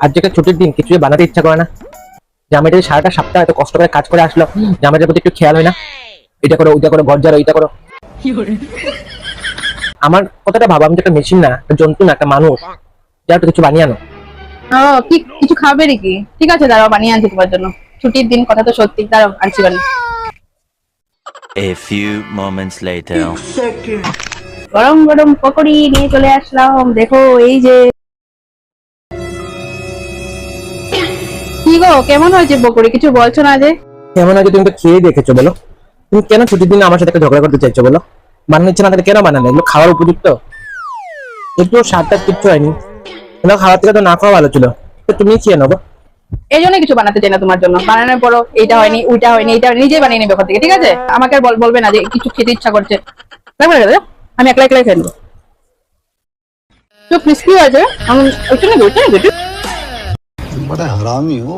আজ যে ছুটির দিন কিছু বানাতে ইচ্ছা করে না, যে আমি এটা সারাটা সপ্তাহ এত কষ্ট করে কাজ করে আসলো, যে আমাদের প্রতি একটু খেয়াল হয় না, এটা করো ওইটা করো ঘর ঝাড়ো এইটা করো। আমার কথাটা ভাবো, আমি তো একটা মেশিন না, একটা জন্তু না, একটা মানুষ, যা একটু কিছু বানিয়ে আনো। ও কি কিছু খাবে নাকি? ঠিক আছে, দাঁড়াও বানিয়ে আনছি তোমার জন্য। ছুটির দিন, কথা তো সত্যি, দাঁড়াও আনছি বানিয়ে। A few moments later. গরম গরম পকোড়ি নিয়ে চলে আসলাম, দেখো এই যে। কি গো, কেমন হয়েছে পকোড়ি? কিছু বলছো না যে? কেমন আছে? তুমি তো খেয়ে দেখেছো, বলো তুমি কেন ছুটির দিন আমার সাথে একটা ঝগড়া করতে চাইছো? বলো, বানানো ইচ্ছে না তাহলে কেন বানালে? এগুলো খাওয়ার উপযুক্ত? একটু স্বাদটা কিচ্ছু হয়নি, এগুলো খাওয়ার থেকে তো না খাওয়া ভালো ছিল। তো তুমি খেয়ে নেবো। এই জন্য কিছু বানাতে চাই না তোমার জন্য। বানানোর পরও এইটা হয়নি, ওইটা হয়নি, এইটা নিজেই বানিয়ে নেবে ওখান থেকে, ঠিক আছে? আমাকে আর বলবে না যে কিছু খেতে ইচ্ছা করছে। আমি একলা একলাই খেয়ে নেবো। তো ক্রিস্পি হয়েছে, আমি ওইটা নেবো, ওইটা নেবো। बड़ा हरामी हो।